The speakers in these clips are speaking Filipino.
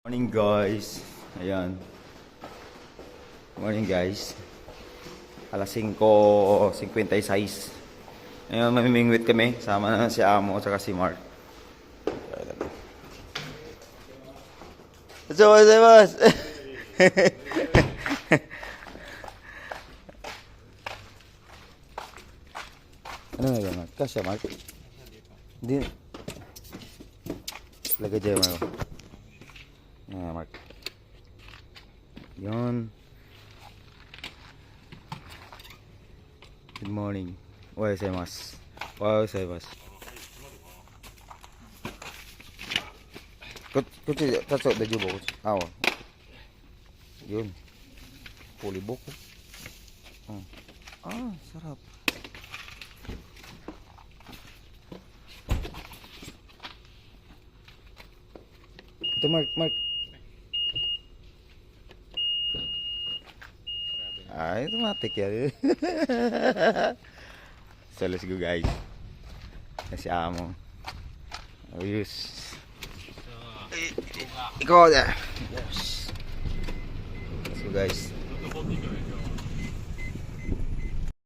Morning guys. Ayan. Morning guys. Alas 5:56. Ngayon mamimingwit kami. Sama na si Amo at si Mark. So, boss. Ano nga yan, Mark? Kasya, Mark? Hindi. Lagay dyan, Mark. Ayan, Mark. Yun. Good morning. Ohayo gozaimasu. Ohayo gozaimasu. こっちで立つ大丈夫? Ah, yun. Puli buko. Ah, sarap. Ito, Mark. Ah, automatic yan. So, let's go guys. Si Amo. Ayos. Ikaw na. Yes. Let's go guys.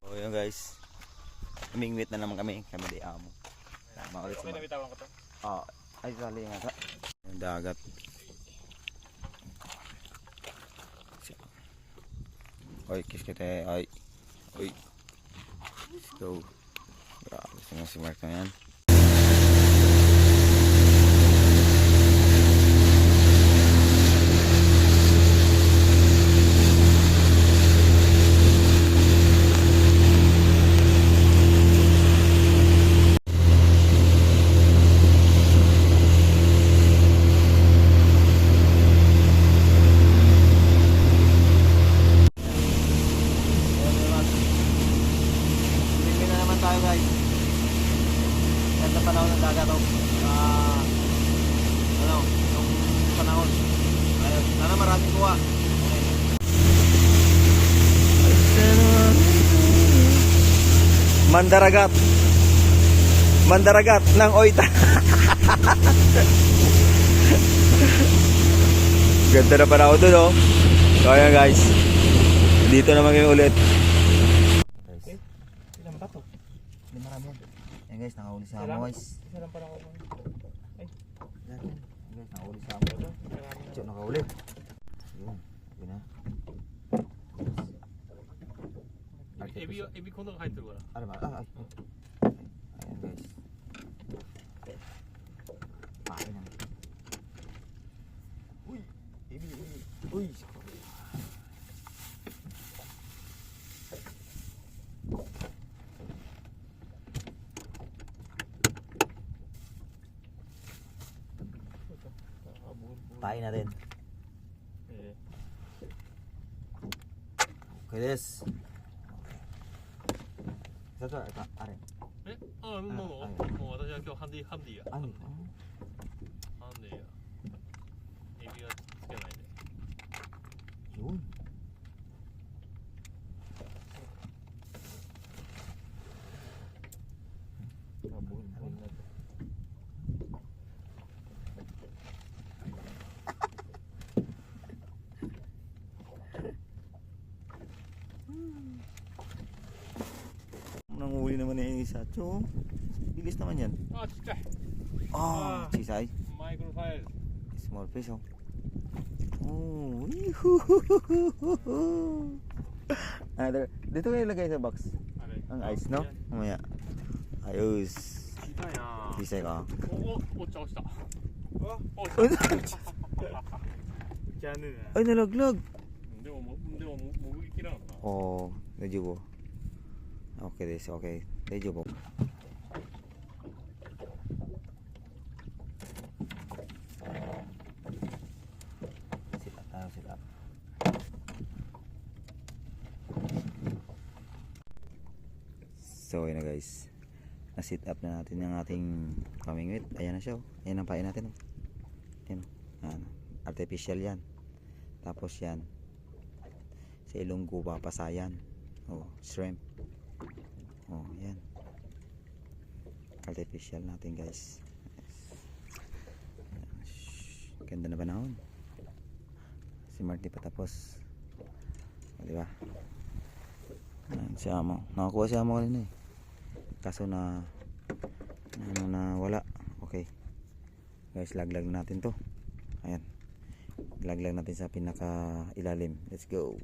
So yun guys. Mingwit na naman kami di Amo. Tama ulit sa mga. Ay sali nga ta. Yung dagat. Oy, kiss kita. Oy. Let's go. Grabe si Mark na yan. Ganda panahon ng dagat o yung panahon ayun, sana maraming kuha. Mandaragat ng Oita. Ganda na panahon dun o. So ayan guys, dito naman kami ulit. Ilan ba to? Hindi marami yan. Ayan guys, nakahuli sa Amo guys. Isa lang pala ako. Ay. Yan guys, nakahuli sa Amo. Diyo, nakahuli. Yun, yun na. エビこんなの入ってるから。 Ano ba? Ayan guys. Pain na. Uy! Uy! Pain natin. Okay, this. Ito, are. え、あ、もう私は今日ハンディや。ハンディや。エビはつけないで。 Yun. Nanguhuli naman yung isa. So, bilis naman yan.あ、ちっちゃい。 Oh, chisay. マイクロサイズ。 Small fish, oh. Oh, dito kayo ilagay sa box. あれ。 Ang ice, no? Mamaya. Ayos. 痛いな。 Chisay ka. お茶落ちた。おAy, じゃあね。 ay, nalaglag. でも潜りきらんな。 Oh, medyo. Okay, this. Okay. Medyo po. Sit up tayo, sit up. So, yun na guys. Na-sit up na natin yung ating pamingwit. Ayan na siya. Ayan ang pain natin. Ayan. Artificial yan. Tapos yan. Sa Ilonggo papasayan. Oh, shrimp. Oh, yan. Artificial natin guys. Ganda na panahon. Si Mark di pa tapos. O, di ba? Ayan, si Amo. Nakakuha si Amo kanina eh. Kaso na wala. Okay. Guys, laglag natin to. Ayan. Laglag natin sa pinaka ilalim. Let's go.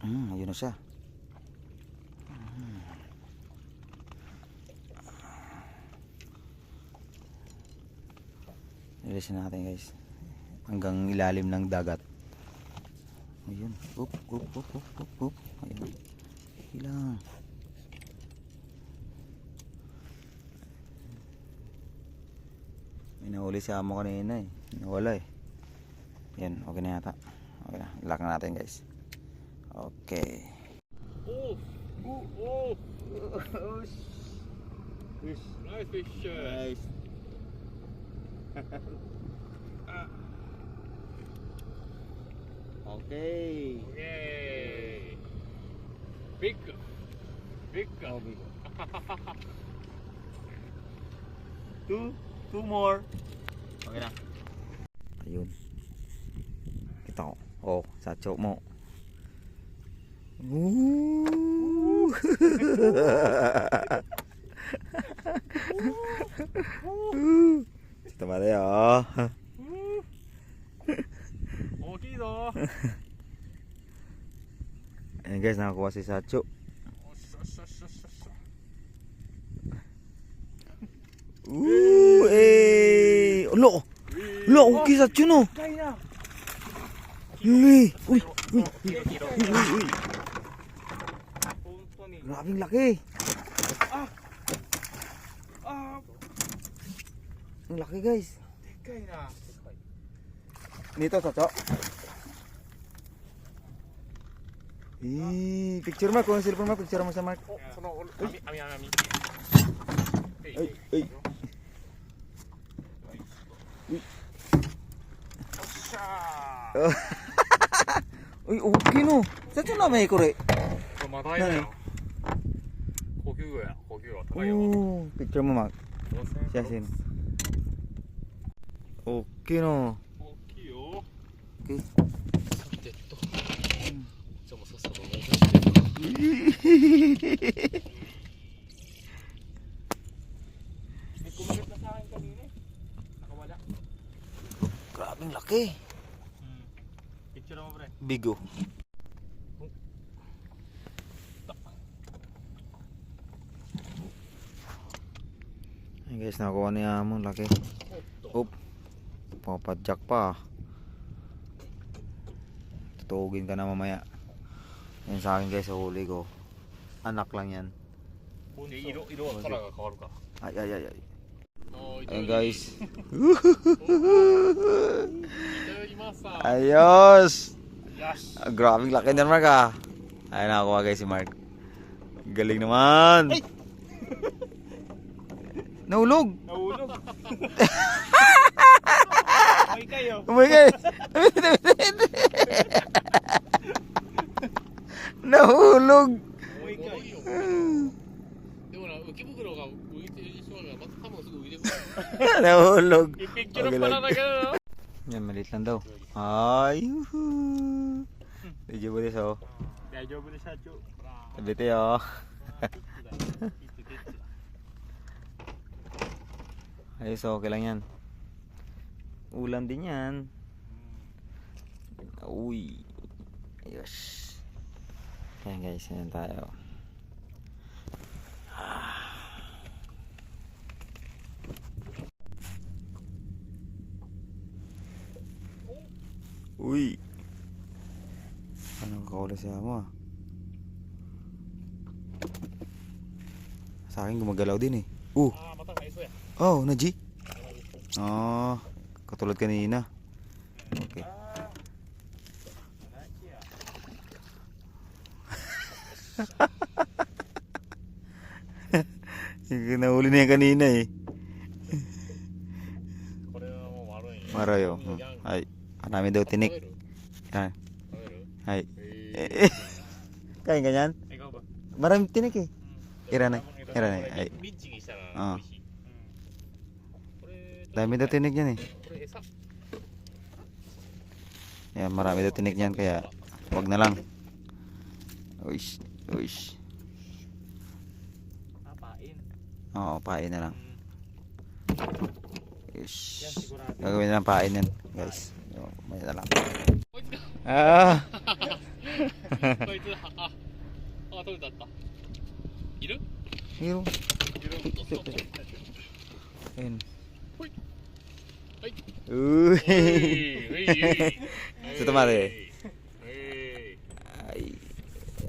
Ayun na siya. Nilisin natin guys hanggang ilalim ng dagat. Ayun. Up. Ayun. Hilang. May nahuli si Amo kanina eh. Nawala eh. Yan. Okay na yata. Okay na. Ilak na natin guys. Okay. Oh! Oh! Fish. Nice fish! Nice. Okay. Yay! Big! Big! Oh, big. Two more. Okay na. Ayun. Kita ko. Oh, sa chok mo. Ooh. Tama tayo. Okido! Ayan guys, nakakuha si Sacho. Ooh, eh. Lo. Lo, okay Sacho no. Kaya na. Uy. Uy. Uy. Grabing laki. Ang laki guys. Kaya na. Nito Sacho. Picture mo kung cellphone mo, picture mo sa Mark. その網。Ay, ay. Uy, okay no. Sacho na may kore. マダイだよ。高級魚や。高級魚。高いよ。 Oh, picture mo Mark. Siya sin. Okay no. 大きいよ。 Okay. さてと。じゃあもうさっさと戻して。 May kumagat na sa akin kanina eh. Nakawala. Grabing laki. Picture mo pre. Bigo. Ay guys, nakuha ni Amon laki. Oop. Papadjak pa. Tutugin ka na mamaya. Yan sa akin guys, sa huli ko. Anak lang yan. 色はカラーが変わるか。 Ay, ay, ay, ay. おー、 Ayan guys. いただきますさ。 Ayos! Yes. Grabing laki na Mark ah. Ayun nakakuha guys si Mark. Galing naman. Nahulog. Nahulog. May kayo. Oh my God. Nahulog. May kayo. でもな、浮き袋が浮いてしまうから、また多分すぐ浮いてくる。 Nahulog. I-picture pa lang na gano'n, no? Yan, maliit lang daw. Ay, yuhu. Medyo bulis oh. Medyo ba na siya, Cho? Tabiti oh. Ayos oh, okay lang yan. Ulam din yan. Uy. Ayos. Ayan guys, yan tayo. Uy. Anong kaula siya mo ah? Sa akin gumagalaw din eh. Ah, mata ka, iso ya. Oh, na G. Oh, katulad kanina. Okay. Nahuli na yan kanina eh. これはもう丸いんや。 Marayo. Ay, marami daw 食べ tinik. る Yan. 食べる Ay. え Kain ka yan? ー、ikaw ba? Maraming tinik eh. うん。 Iranay. これ Iranay. Ay. ミンチにしたあら美味しい。うん。これ Dami daw tinik yan eh. これ餌。Ayan, marami daw tinik niyan kaya wag na lang. Uish, uish. Papain. Oo, pain na lang. Yan Uish. sigurado. Gagawin na lang pain yan, guys. Yo, may na lang. Ah! こいつ取れたったいる Hero. いるそうそう Ayun. ほいはい Uy! ち ょっと待て て Ay.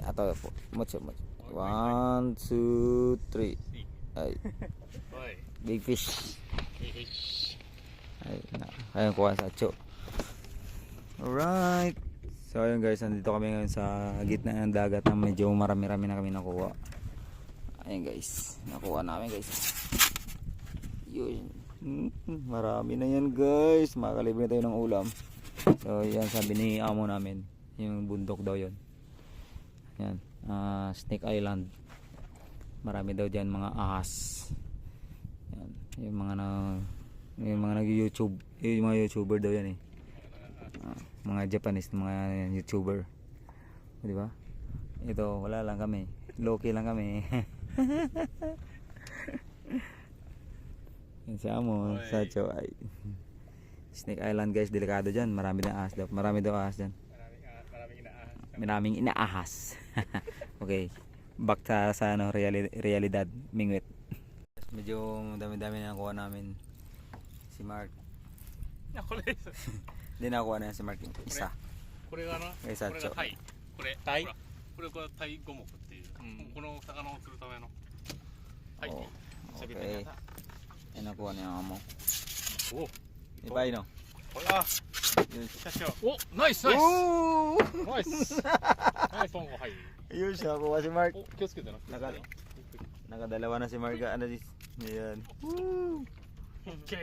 Ato po. Mucho, mucho. 1, 2, 3. Ay. はい Big fish. よし Ay, ayun kuha sa Acho. Alright. So ayun guys, nandito kami ngayon sa gitna ng dagat na medyo marami-rami na kami nakuha. Ayun guys, nakuha namin guys. Yun. Marami na yan guys. Makakalibre tayo ng ulam. So yan sabi ni amo namin. Yung bundok daw yun. Yan. Snake Island. Marami daw dyan mga ahas. Yan. Yung mga nag-YouTube. Yung mga YouTuber daw yan eh. Mga Japanese, mga YouTuber. Di ba? Ito, wala lang kami. Low-key lang kami. Yan si amo, sa Acho ay Snake Island guys, delikado dyan. Marami na ahas daw. Marami daw ahas dyan. Maraming inaahas. Okay. Back sa ano, realidad. Mingwit. Medyo dami-dami na nakuha namin. Si Mark. これ Hindi nakuha na yan si Mark. Isa. これがな、えさこれがタイ、これタイほらこれがタイ五目っていう、この魚を釣るためのタイ。 Oh, Sabi okay. na yata. Yan nakuha niya amo. お、 Iba no? Ah, Sasyo. お、ナイスナイス。 Oh! ナイス。ナイストンゴはい。 Ayun siya, nakuha si Mark. お、気をつけてな。 Nakadalawa na si Mark. Ano dis? Ayan. Woo! オッケ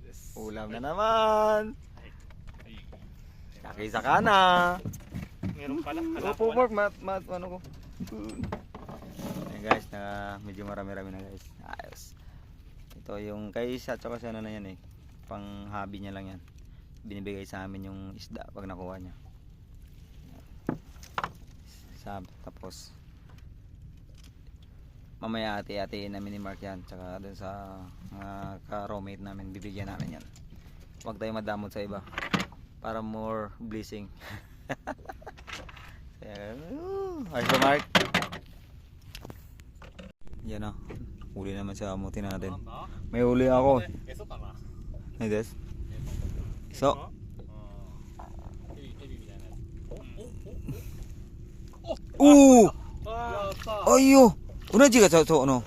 ーです。 Ulam na naman. はい。 Kakisa ka na. Meron pala. Opo Mark, ano ko. Ayan guys, medyo marami-rami na guys. Ayos. Ito yung kay Isa tsaka sa ano na yan eh. Pang hobby niya lang yan. Binibigay sa amin yung isda pag nakuha niya. Tapos mamaya ati-atiin namin ni Mark yan. Tsaka dun sa mga ka-roommate namin, bibigyan namin yan. Huwag tayo madamot sa iba. Para more blessing. Ayos ba Mark? Yan o. Huli naman siya. Amutin na natin. なんだ？ May huli ako. エソかな。 Hey des. So. ヘビみたいなやつ。 Oo! やったー。 Ayo! Unaji ka sa ano?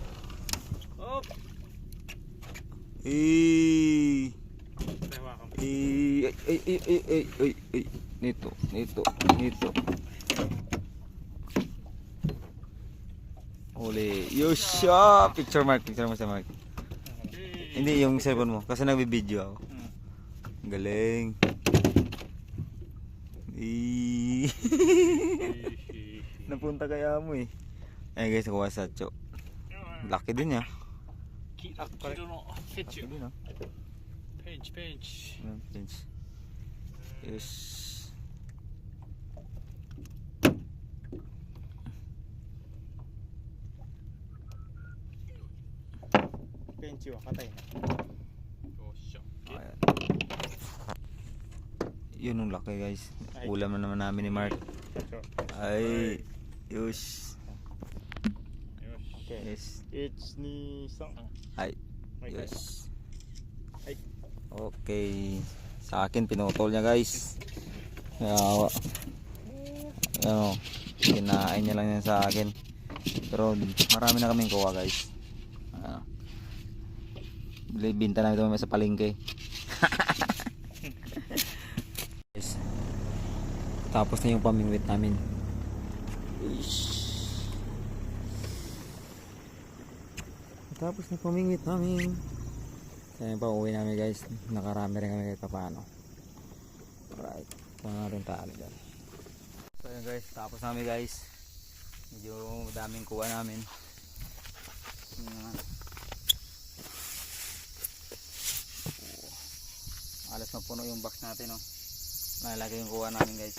Eh. Ay. Nito. Uli. Yosha! Picture mark sa Mark. Hindi yung cellphone mo kasi nagbibideo ako. Galing. Napunta kaya mo eh. Ay guys, nakuha sa Acho. Laki din ya. 黄色のフェチュ。 Laki din ah. ペンチペンチ。 Pinch. Yes. Benchi wa katay na. よっしゃ。 Ayan. Yun yung laki guys. Ay. Ulam na naman namin ni Mark. Ay. Yush. Okay. Yes. 1, 2, 3. Ay. May Yes. Ay. Okay. Sa akin pinutol niya guys. Kaya ano, kinain niya lang yan sa akin. Pero marami na kaming kuha guys. Binta namin ito sa palengke. Yes. Tapos na yung pamingwit namin. Tapos na pamingwit namin. Kaya pa uwi namin guys. Nakarami rin kami kahit paano. Alright. Kung natin tali dyan. So yun guys. Tapos namin guys. Medyo daming kuha namin. Alas mapuno yung box natin, no? Malaki yung kuha namin guys.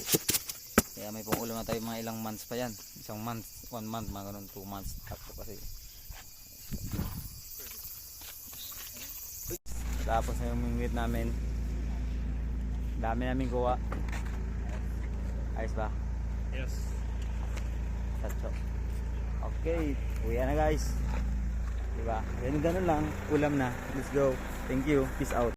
Kaya may pang ulam na tayo mga ilang months pa yan. Isang month, 1 month, mga ganun, 2 months. Tapos kasi. Tapos na yung mingwit namin. Dami namin kuha. Ayos ba? Yes. Satso. Okay, uwi na guys. Diba? Ganun lang, ulam na. Let's go. Thank you. Peace out.